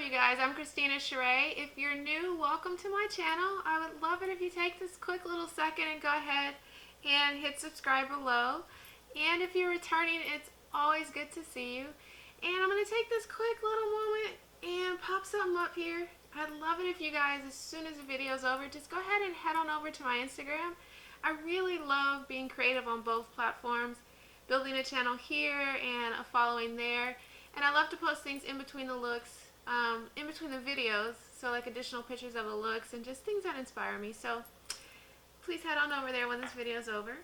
you guys? I'm Christina Sheree. If you're new, welcome to my channel. I would love it if you take this quick little second and go ahead and hit subscribe below. And if you're returning, it's always good to see you. And I'm going to take this quick little moment and pop something up here. I'd love it if you guys, as soon as the video's over, just go ahead and head on over to my Instagram. I really love being creative on both platforms, building a channel here and a following there. And I love to post things in between the looks, in between the videos, so like additional pictures of the looks and just things that inspire me. So please head on over there when this video's over.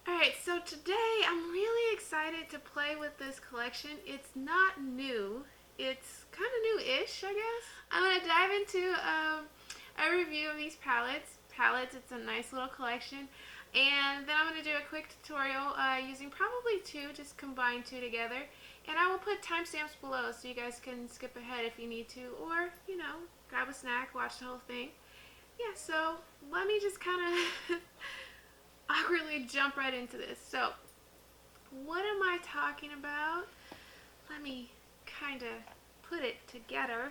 Alright, so today I'm really excited to play with this collection. It's not new. It's kind of new-ish, I guess. I'm going to dive into a review of these palettes. It's a nice little collection. And then I'm going to do a quick tutorial using probably two, just combine two together. And I will put timestamps below so you guys can skip ahead if you need to, or, you know, grab a snack, watch the whole thing. Yeah, so let me just kind of awkwardly jump right into this. So, what am I talking about? Let me kind of put it together.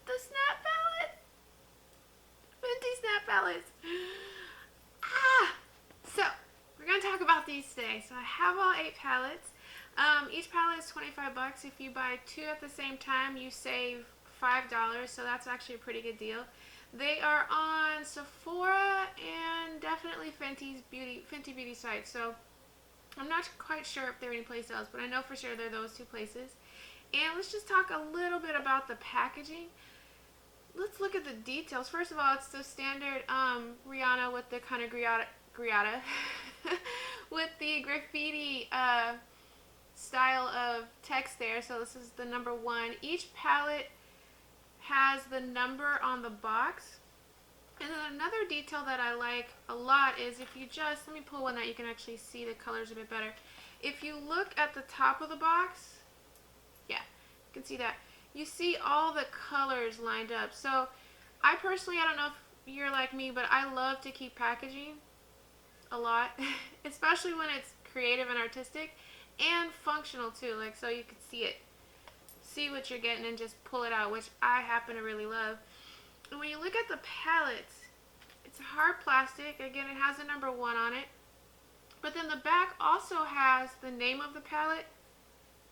The Snap Palette! Fenty Snap Palettes! So, we're going to talk about these today. So I have all 8 palettes. Each palette is 25 bucks. If you buy 2 at the same time, you save $5, so that's actually a pretty good deal. They are on Sephora and definitely Fenty Beauty site. So I'm not quite sure if they're anyplace else, but I know for sure they're those 2 places. And let's just talk a little bit about the packaging. Let's look at the details. First of all, it's the standard Rihanna with the kind of griata with the graffiti style of text there. So this is the number 1. Each palette has the number on the box. And then another detail that I like a lot is if you just, let me pull one that you can actually see the colors a bit better. If you look at the top of the box, yeah, you can see that. You see all the colors lined up. So I personally, I don't know if you're like me, but I love to keep packaging a lot, especially when it's creative and artistic and functional too, like so you can see what you're getting and just pull it out, which I happen to really love. And when you look at the palettes, it's hard plastic. Again, it has the number 1 on it, but then the back also has the name of the palette.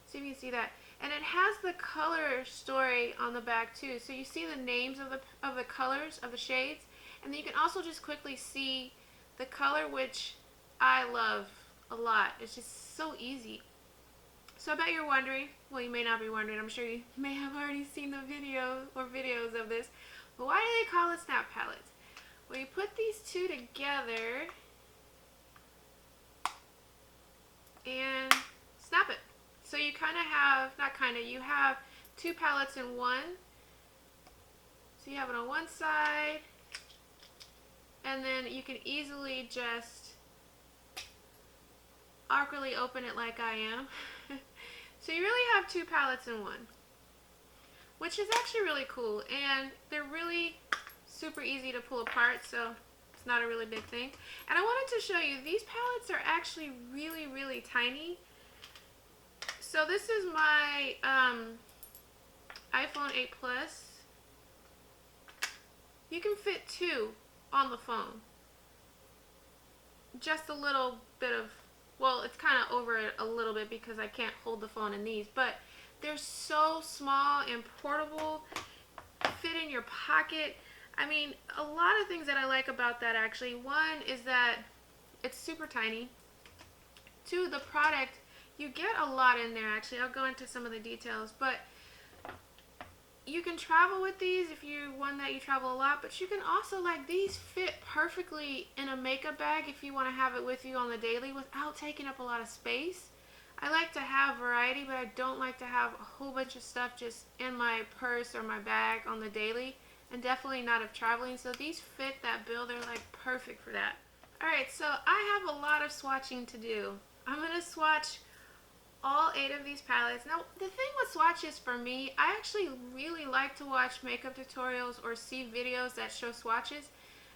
See if you can see that. And it has the color story on the back too. So you see the names of the colors, of the shades. And then you can also just quickly see the color, which I love a lot. It's just so easy. So I bet you're wondering, well, you may not be wondering, I'm sure you may have already seen the video or videos of this, but why do they call it Snap Palettes? Well, you put these 2 together and snap it. So you kind of have, you have 2 palettes in one. So you have it on one side, and then you can easily just awkwardly open it like I am. So you really have 2 palettes in one, which is actually really cool, and they're really super easy to pull apart, so it's not a really big thing. And I wanted to show you, these palettes are actually really, really tiny. So this is my iPhone 8 Plus. You can fit 2 on the phone. Just a little bit of, well, it's kind of over it a little bit because I can't hold the phone in these, but they're so small and portable, fit in your pocket. I mean, a lot of things that I like about that actually. One is that it's super tiny. 2, the product, you get a lot in there actually. I'll go into some of the details, but you can travel with these if you're one that you travel a lot, but you can also, like, these fit perfectly in a makeup bag if you want to have it with you on the daily without taking up a lot of space. I like to have variety, but I don't like to have a whole bunch of stuff just in my purse or my bag on the daily, and definitely not if traveling. So these fit that bill. They're like perfect for that. Alright, so I have a lot of swatching to do. I'm going to swatch all 8 of these palettes. Now, the thing with swatches for me, I actually really like to watch makeup tutorials or see videos that show swatches.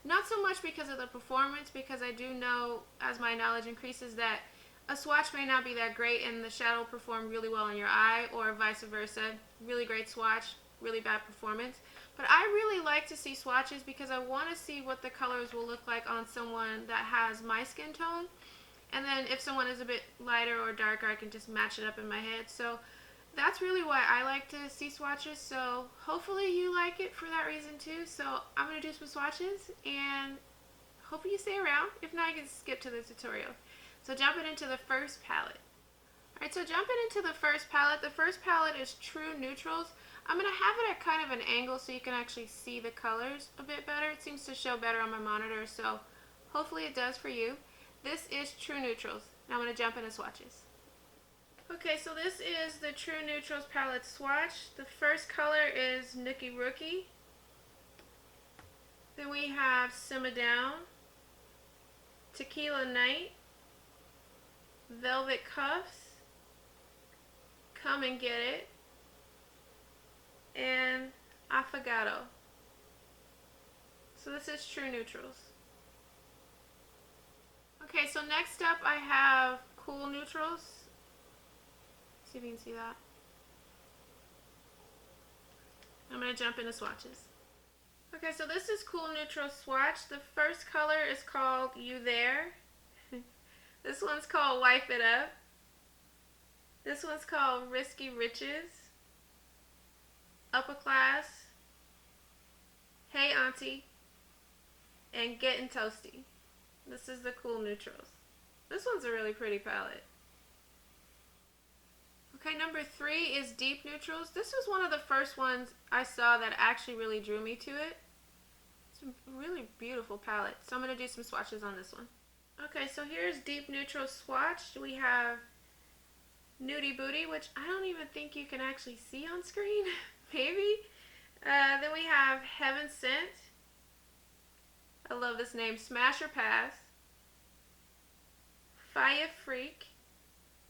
Not so much because of the performance, because I do know, as my knowledge increases, that a swatch may not be that great and the shadow will perform really well in your eye, or vice versa. Really great swatch, really bad performance. But I really like to see swatches because I want to see what the colors will look like on someone that has my skin tone. And then if someone is a bit lighter or darker, I can just match it up in my head. So that's really why I like to see swatches. So hopefully you like it for that reason too. So I'm going to do some swatches and hopefully you stay around. If not, you can skip to the tutorial. So jumping into the first palette. Alright, so jumping into the first palette is True Neutrals. I'm going to have it at kind of an angle so you can actually see the colors a bit better. It seems to show better on my monitor, so hopefully it does for you. This is True Neutrals. Now I'm going to jump into swatches. Okay, so this is the True Neutrals palette swatch. The first color is Nookie Rookie. Then we have Simmer Down, Tequila Night, Velvet Cuffs, Come and Get It, and Affogato. So this is True Neutrals. Okay, so next up I have Cool Neutrals. See if you can see that. I'm going to jump into swatches. Okay, so this is Cool Neutrals swatch. The first color is called You There. This one's called Wipe It Up. This one's called Risky Riches, Upper Class, Hey Auntie, and Getting Toasty. This is the Cool Neutrals. This one's a really pretty palette. Okay, number 3 is Deep Neutrals. This was one of the first ones I saw that actually really drew me to it. It's a really beautiful palette. So I'm going to do some swatches on this one. Okay, so here's Deep Neutrals swatch. We have Nudie Booty, which I don't even think you can actually see on screen. Maybe. Then we have Heaven Sent. I love this name. Smash or Pass. Fire Freak.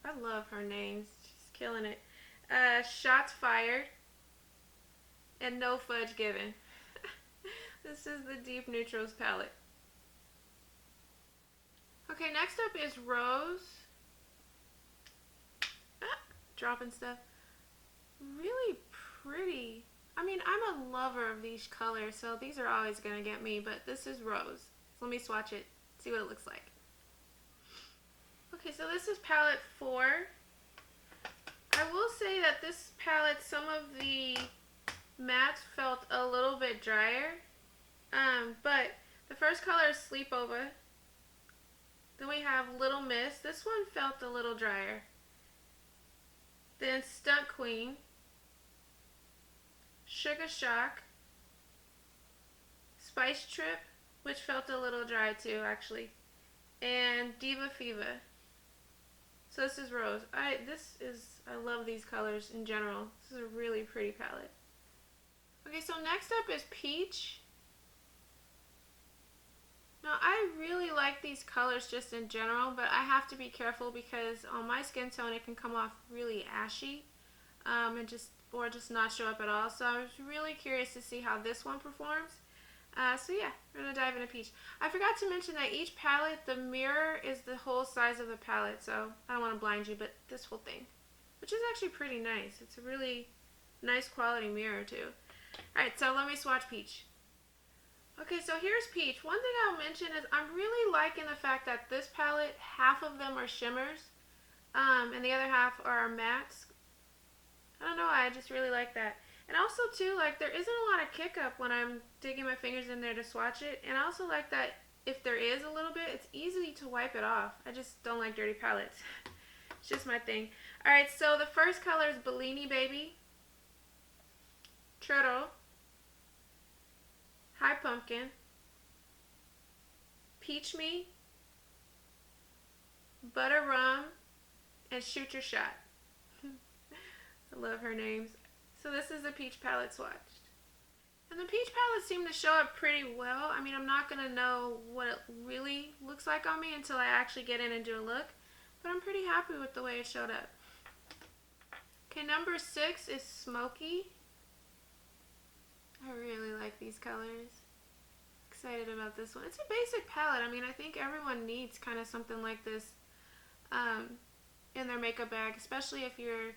I love her names. She's killing it. Shots Fired. And No Fudge Given. This is the Deep Neutrals palette. Okay, next up is Rose. Dropping stuff. Really pretty. I mean, I'm a lover of these colors, so these are always going to get me, but this is Rose. So let me swatch it, see what it looks like. Okay, so this is palette 4. I will say that this palette, some of the mattes felt a little bit drier, but the first color is Sleepover. Then we have Little Miss. This one felt a little drier. Then Stunt Queen, Sugar Shock, Spice Trip, which felt a little dry too actually, and Diva Fever. So this is Rose. I love these colors in general. This is a really pretty palette. Okay, so next up is Peach. Now I really like these colors just in general, but I have to be careful because on my skin tone it can come off really ashy and just not show up at all. So I was really curious to see how this one performs. So yeah, we're going to dive into Peach. I forgot to mention that each palette, the mirror is the whole size of the palette, so I don't want to blind you, but this whole thing, which is actually pretty nice. It's a really nice quality mirror too. Alright, so let me swatch Peach. Okay, so here's Peach. One thing I'll mention is I'm really liking the fact that this palette, half of them are shimmers, and the other half are mattes. I don't know, I just really like that. And also too, like, there isn't a lot of kick up when I'm digging my fingers in there to swatch it. And I also like that if there is a little bit, it's easy to wipe it off. I just don't like dirty palettes. It's just my thing. Alright, so the first color is Bellini Baby, Turtle, High Pumpkin, Peach Me, Butter Rum, and Shoot Your Shot. I love her names. So this is the Peach palette swatched. And the Peach palette seemed to show up pretty well. I mean, I'm not going to know what it really looks like on me until I actually get in and do a look. But I'm pretty happy with the way it showed up. Okay, number 6 is Smoky. I really like these colors. Excited about this one. It's a basic palette. I mean, I think everyone needs kind of something like this in their makeup bag, especially if you're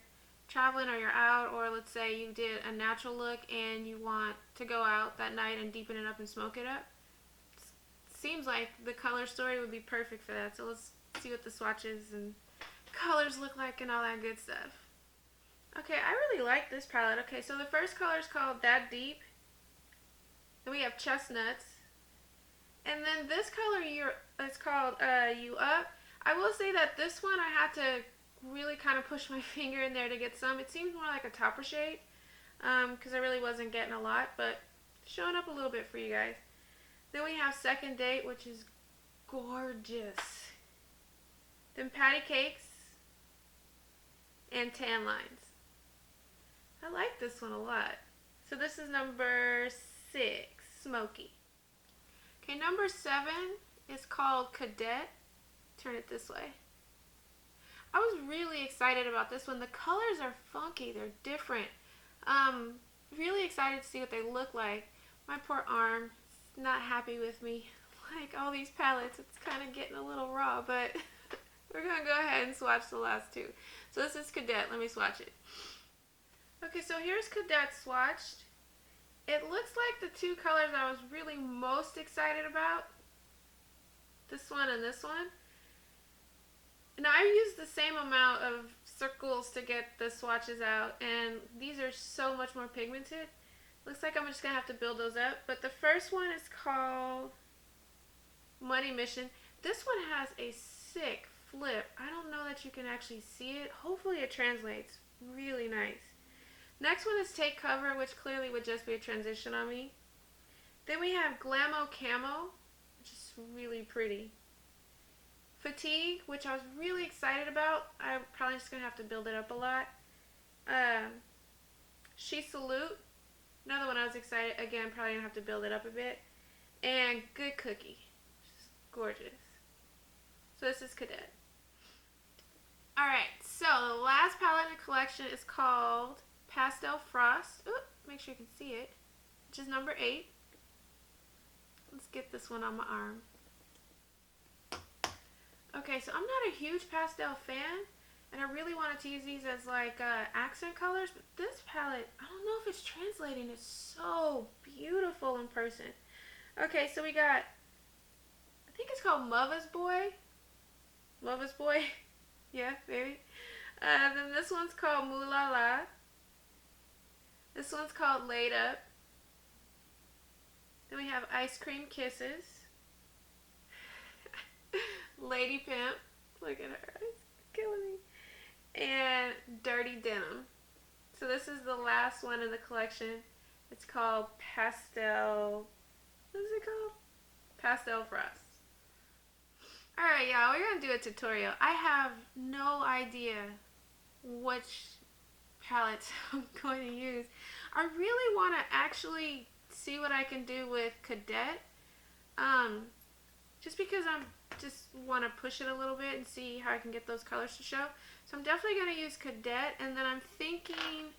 traveling or you're out, or let's say you did a natural look and you want to go out that night and deepen it up and smoke it up. Seems like the color story would be perfect for that. So let's see what the swatches and colors look like and all that good stuff. Okay, I really like this palette. Okay, so the first color is called That Deep. Then we have Chestnuts. And then this color is called You Up. I will say that this one I had to really kind of push my finger in there to get some. It seems more like a topper shade because I really wasn't getting a lot, but showing up a little bit for you guys. Then we have Second Date, which is gorgeous. Then Patty Cakes and Tan Lines. I like this one a lot. So this is number 6, Smoky. Okay, number 7 is called Cadet. Turn it this way. I was really excited about this one. The colors are funky. They're different. Really excited to see what they look like. My poor arm is not happy with me. Like all these palettes, it's kind of getting a little raw, but we're going to go ahead and swatch the last two. So this is Cadet. Let me swatch it. Okay, so here's Cadet swatched. It looks like the two colors I was really most excited about. This one and this one. Now I used the same amount of circles to get the swatches out, and these are so much more pigmented. Looks like I'm just going to have to build those up. But the first one is called Money Mission. This one has a sick flip. I don't know that you can actually see it. Hopefully it translates. Really nice. Next one is Take Cover, which clearly would just be a transition on me. Then we have Glamo Camo, which is really pretty. Fatigue, which I was really excited about. I'm probably just going to have to build it up a lot. She Salute, another one I was excited. Again, probably going to have to build it up a bit. And Good Cookie, which is gorgeous. So this is Cadet. Alright, so the last palette in the collection is called Pastel Frost. Ooh, make sure you can see it. Which is number 8. Let's get this one on my arm. Okay, so I'm not a huge pastel fan, and I really wanted to use these as like accent colors, but this palette, I don't know if it's translating. It's so beautiful in person. Okay, so we got, I think it's called Mother's Boy. Mother's Boy. Yeah, maybe. Then this one's called Moolah La. This one's called Laid Up. Then we have Ice Cream Kisses. Lady Pimp. Look at her. It's killing me. And Dirty Denim. So this is the last one in the collection. It's called Pastel. What is it called? Pastel Frost. Alright, y'all. We're going to do a tutorial. I have no idea which palettes I'm going to use. I really want to actually see what I can do with Cadet. Just because I'm just want to push it a little bit and see how I can get those colors to show. So I'm definitely going to use Cadet, and then I'm thinking,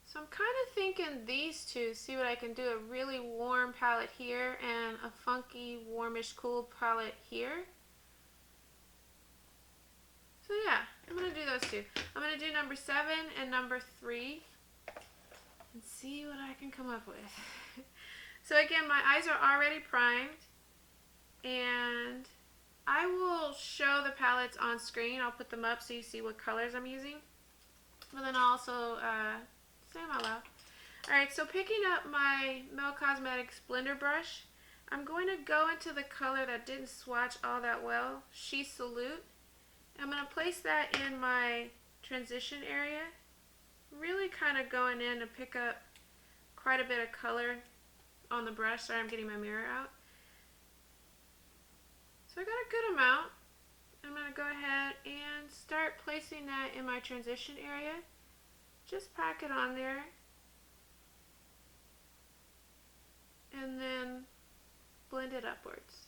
so I'm kind of thinking these two, see what I can do. A really warm palette here and a funky, warmish, cool palette here. So yeah, I'm going to do those two. I'm going to do number 7 and number 3 and see what I can come up with. So again, my eyes are already primed, and I will show the palettes on screen. I'll put them up so you see what colors I'm using. But then I'll also say them out loud. Alright, so picking up my Mel Cosmetics blender brush, I'm going to go into the color that didn't swatch all that well, She Salute. I'm going to place that in my transition area. Really kind of going in to pick up quite a bit of color on the brush. Sorry, I'm getting my mirror out. So I got a good amount. I'm going to go ahead and start placing that in my transition area. Just pack it on there. And then blend it upwards.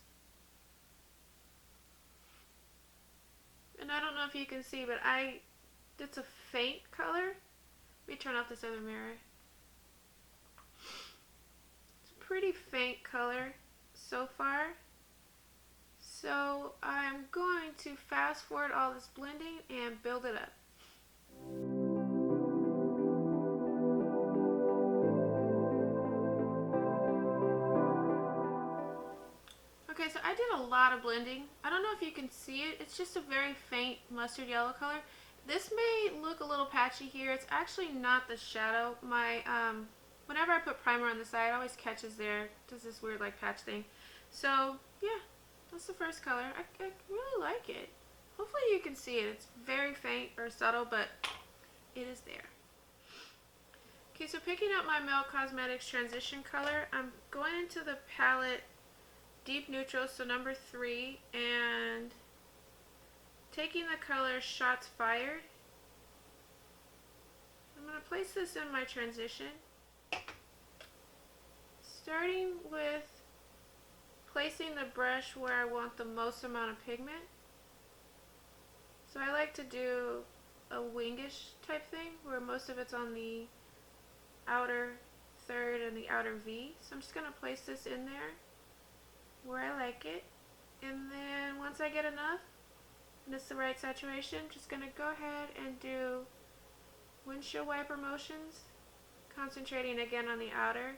And I don't know if you can see, but it's a faint color. Let me turn off this other mirror. It's a pretty faint color so far. So I'm going to fast forward all this blending and build it up. Okay, so I did a lot of blending. I don't know if you can see it. It's just a very faint mustard yellow color. This may look a little patchy here. It's actually not the shadow. Whenever I put primer on the side, it always catches there. Does this weird like patch thing. So yeah, that's the first color. I really like it. Hopefully you can see it. It's very faint or subtle, but it is there. Okay, so picking up my Melt Cosmetics transition color, I'm going into the palette Deep Neutral, so number 3, and taking the color Shots Fired. I'm going to place this in my transition, starting with placing the brush where I want the most amount of pigment. So I like to do a wingish type thing where most of it's on the outer third and the outer V. So I'm just going to place this in there where I like it, and then once I get enough and it's the right saturation, I'm just going to go ahead and do windshield wiper motions, concentrating again on the outer.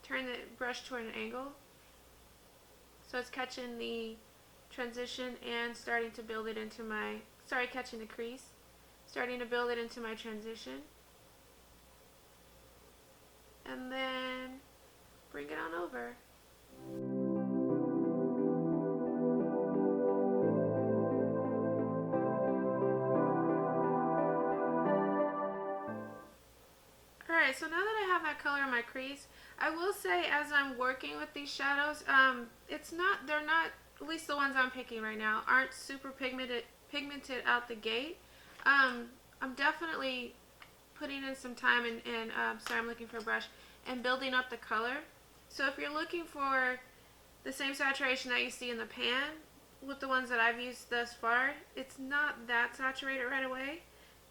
Turn the brush toward an angle so it's catching the transition and starting to build it into my, catching the crease, starting to build it into my transition, and then bring it on over. Alright, so now that I have that color in my crease, I will say as I'm working with these shadows, they're not, at least the ones I'm picking right now, aren't super pigmented out the gate. I'm definitely putting in some time and sorry, I'm looking for a brush, and building up the color. So if you're looking for the same saturation that you see in the pan with the ones that I've used thus far, it's not that saturated right away,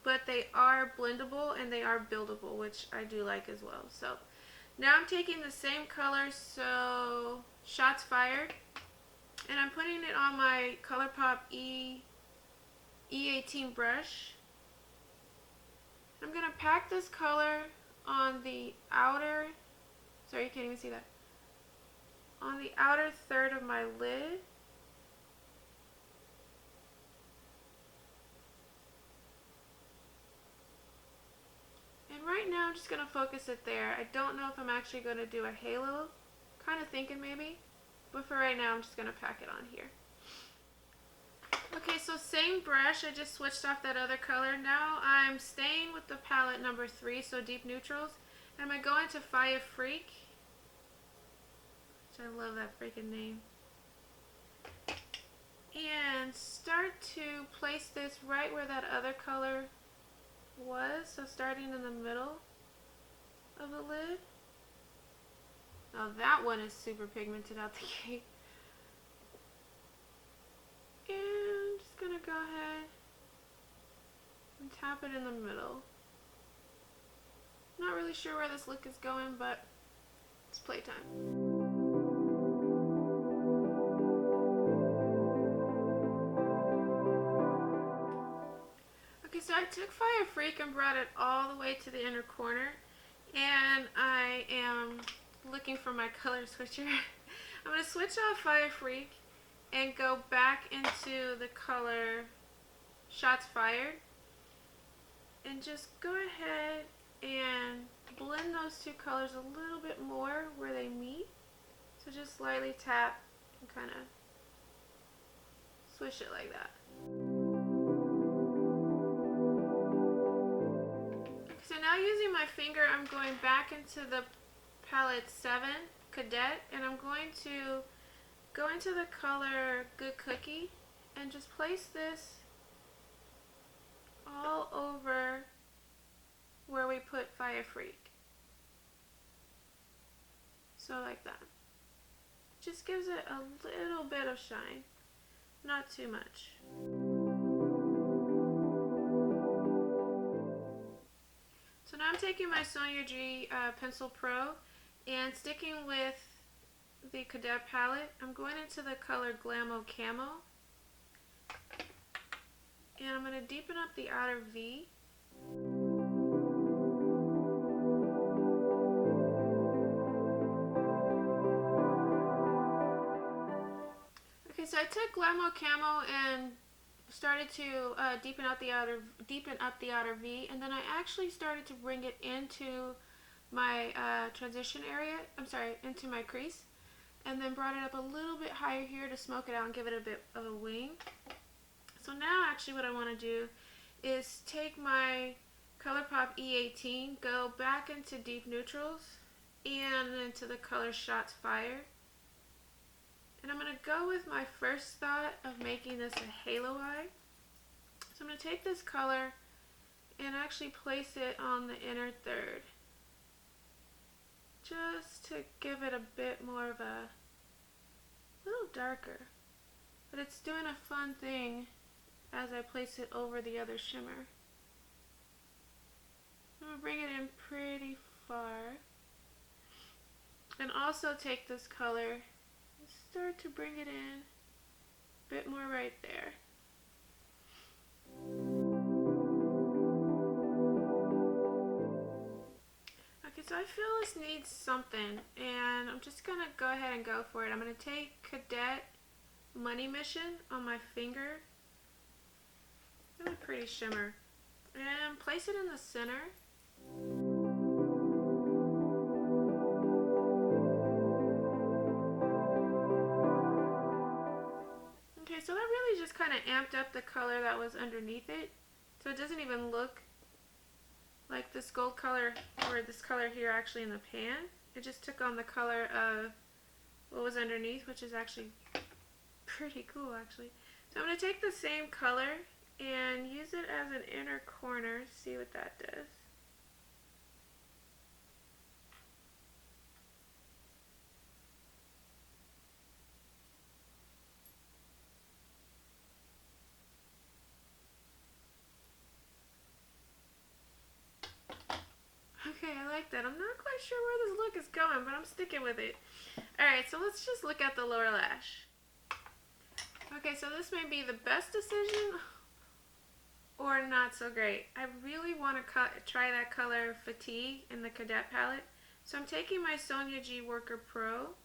but they are blendable and they are buildable, which I do like as well. So now I'm taking the same color, so Shots Fired, and I'm putting it on my Colourpop E18 brush. I'm going to pack this color on the outer, sorry you can't even see that, on the outer third of my lid. And right now I'm just going to focus it there. I don't know if I'm actually going to do a halo, kind of thinking maybe, but for right now I'm just going to pack it on here. Okay, so same brush, I just switched off that other color. Now I'm staying with the palette number 3, so Deep Neutrals, and I'm going to go into Fire Freak, which I love that freaking name, and start to place this right where that other color was, so starting in the middle of the lid. Now that one is super pigmented out the gate. And I'm just going to go ahead and tap it in the middle. Not really sure where this look is going, but it's playtime. Okay, so I took Fire Freak and brought it all the way to the inner corner, and I am looking for my color switcher. I'm going to switch off Fire Freak and go back into the color Shots Fired, and just go ahead and blend those two colors a little bit more where they meet. So just slightly tap and kind of swish it like that. So now using my finger, I'm going back into the palette 7, Cadet, and I'm going to go into the color Good Cookie and just place this all over where we put Fire Freak. So like that. Just gives it a little bit of shine, not too much. So now I'm taking my Sonia G Pencil Pro and sticking with the Cadet palette. I'm going into the color Glamo Camo. And I'm going to deepen up the outer V. Okay, so I took Glamo Camo and started to deepen up the outer V, and then I actually started to bring it into my transition area. Into my crease, and then brought it up a little bit higher here to smoke it out and give it a bit of a wing. So now actually what I want to do is take my Colourpop E18, go back into deep neutrals and into the color Shots Fire. And I'm going to go with my first thought of making this a halo eye. So I'm going to take this color and actually place it on the inner third, just to give it a bit more of a little darker. But it's doing a fun thing as I place it over the other shimmer. I'm going to bring it in pretty far. And also take this color and start to bring it in a bit more right there. Okay, so I feel this needs something, and I'm just going to go ahead and go for it. I'm going to take Cadet Money Mission on my finger. Really pretty shimmer. And place it in the center. Okay, so that really just kind of amped up the color that was underneath it. So it doesn't even look like this gold color or this color here actually in the pan. It just took on the color of what was underneath, which is actually pretty cool actually. So I'm going to take the same color and use it as an inner corner, see what that does. Okay, I like that. I'm not quite sure where this look is going, but I'm sticking with it. Alright, so let's just look at the lower lash. Okay, so this may be the best decision or not so great. I really want to try that color Fatigue in the Cadet palette. So I'm taking my Sonia G Pencil Pro.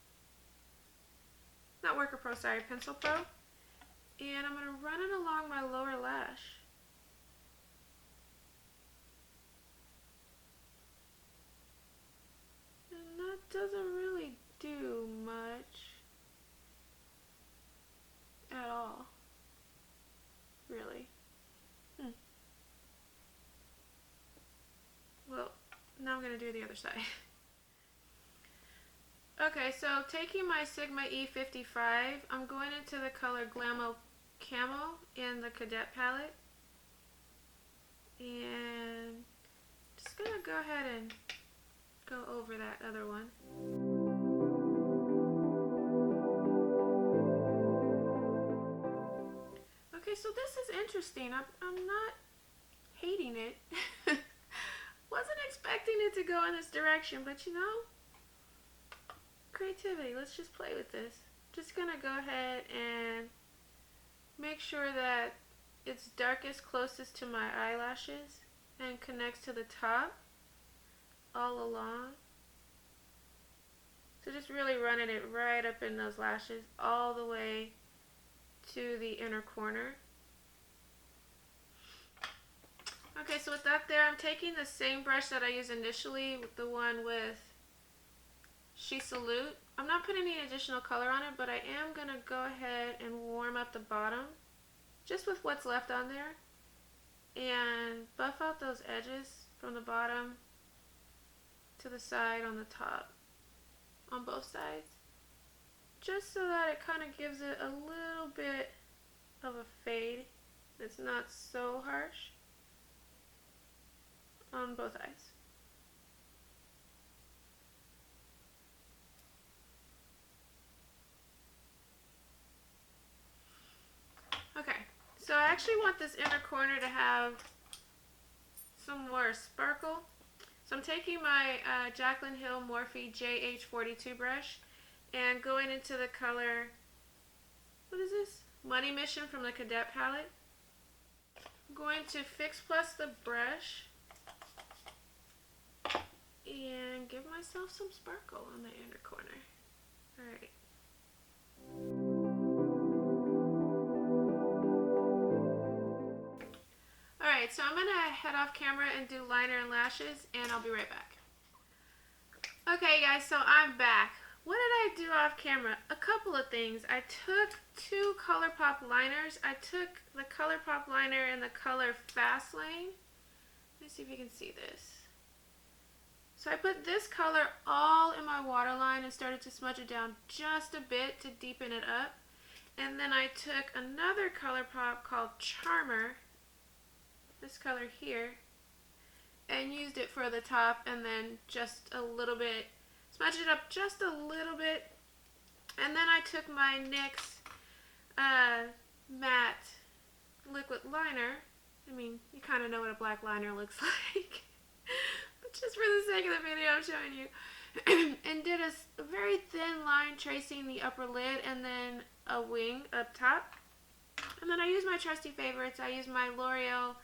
And I'm going to run it along my lower lash. And that doesn't really do much at all, really. Well, now I'm going to do the other side. Okay, so taking my Sigma E55, I'm going into the color Glamo Camo in the Cadet palette. And just going to go ahead and go over that other one. Okay, so this is interesting. I'm not hating it. Wasn't expecting it to go in this direction, but you know, creativity. Let's just play with this. Just gonna go ahead and make sure that it's darkest closest to my eyelashes and connects to the top all along. So just really running it right up in those lashes all the way to the inner corner. Okay, so with that there, I'm taking the same brush that I used initially, the one with She Salute. I'm not putting any additional color on it, but I am going to go ahead and warm up the bottom, just with what's left on there, and buff out those edges from the bottom to the side on the top, on both sides, just so that it kind of gives it a little bit of a fade that's not so harsh on both eyes. Okay, so I actually want this inner corner to have some more sparkle. So I'm taking my Jaclyn Hill Morphe JH42 brush, And going into the color, what is this? Money Mission from the Cadet palette. I'm going to Fix Plus the brush and give myself some sparkle on the inner corner. Alright. Alright, so I'm going to head off camera and do liner and lashes, and I'll be right back. Okay guys, so I'm back. What did I do off camera? A couple of things. I took 2 Colourpop liners. I took the Colourpop liner in the color Fast Lane. Let me see if you can see this. So I put this color all in my waterline and started to smudge it down just a bit to deepen it up. And then I took another Colourpop called Charmer, this color here, and used it for the top, and then just a little bit, smudged it up just a little bit. And then I took my NYX matte liquid liner. I mean, you kind of know what a black liner looks like. But just for the sake of the video, I'm showing you. And did a very thin line tracing the upper lid and then a wing up top. And then I used my trusty favorites. I used my L'Oreal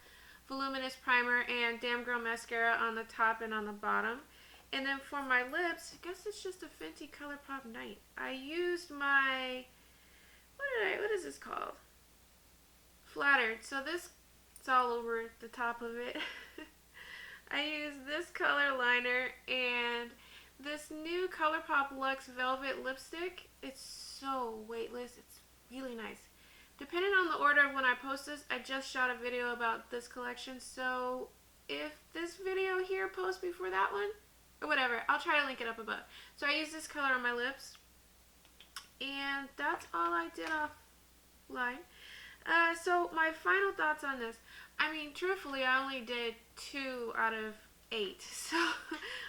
Voluminous Primer and Damn Girl Mascara on the top and on the bottom. And then for my lips, I guess it's just a Fenty Colourpop Night. I used my, what is this called? Flattered. So this, it's all over the top of it. I used this color liner and this new Colourpop Luxe Velvet lipstick. It's so weightless. It's really nice. Depending on the order of when I post this, I just shot a video about this collection. So if this video here posts before that one, or whatever, I'll try to link it up above. So I used this color on my lips. And that's all I did offline. So my final thoughts on this. I mean, truthfully, I only did 2 out of 8. So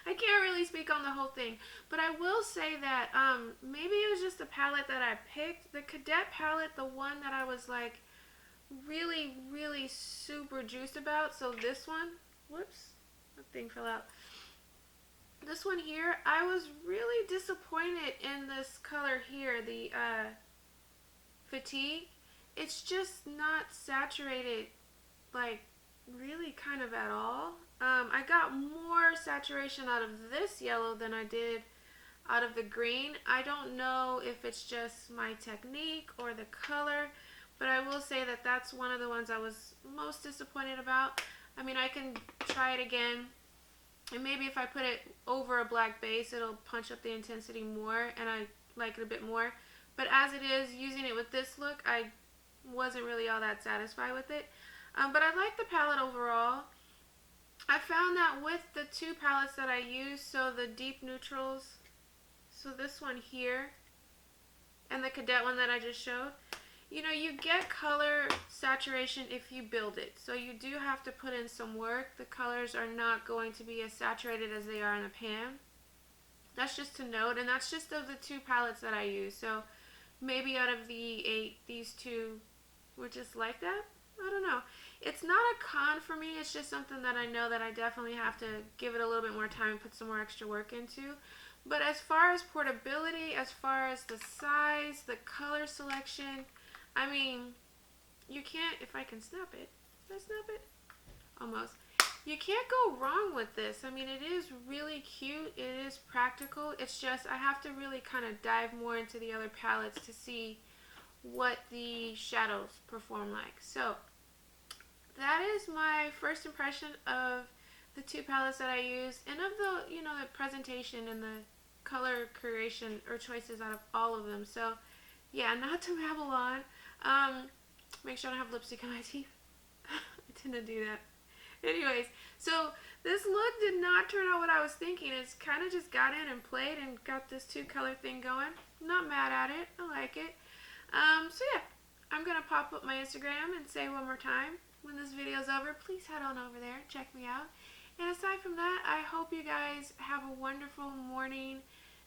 I can't really speak on the whole thing. But I will say that maybe it was just the palette that I picked. The Cadet palette, the one that I was like really, really super juiced about. So this one, whoops, that thing fell out. This one here, I was really disappointed in this color here, the Fatigue. It's just not saturated, like, really kind of at all. I got more saturation out of this yellow than I did out of the green. I don't know if it's just my technique or the color, but I will say that that's one of the ones I was most disappointed about. I mean, I can try it again, and maybe if I put it over a black base, it'll punch up the intensity more, and I like it a bit more. But as it is, using it with this look, I wasn't really all that satisfied with it. But I like the palette overall. I found that with the 2 palettes that I used, so the deep neutrals, so this one here, and the Cadet one that I just showed, you know, you get color saturation if you build it. So you do have to put in some work. The colors are not going to be as saturated as they are in the pan. That's just to note, and that's just of the 2 palettes that I use. So maybe out of the 8, these 2 were just like that. I don't know. It's not a con for me. It's just something that I know that I definitely have to give it a little bit more time and put some more extra work into. But as far as portability, as far as the size, the color selection, I mean, you can't, if I can snap it, can I snap it? Almost. You can't go wrong with this. I mean, it is really cute. It is practical. It's just, I have to really kind of dive more into the other palettes to see what the shadows perform like. So that is my first impression of the 2 palettes that I used, and of the, you know, the presentation and the color creation or choices out of all of them. So yeah, not to babble on. Make sure I don't have lipstick on my teeth. I tend to do that. Anyways, so this look did not turn out what I was thinking. It's kind of just got in and played and got this 2 color thing going. Not mad at it. I like it. So yeah, I'm going to pop up my Instagram and say one more time, when this video's over, please head on over there, check me out. And aside from that, I hope you guys have a wonderful morning,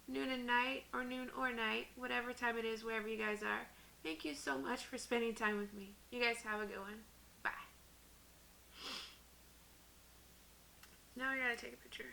noon and night, or noon or night, whatever time it is, wherever you guys are. Thank you so much for spending time with me. You guys have a good one. Bye. Now I gotta take a picture.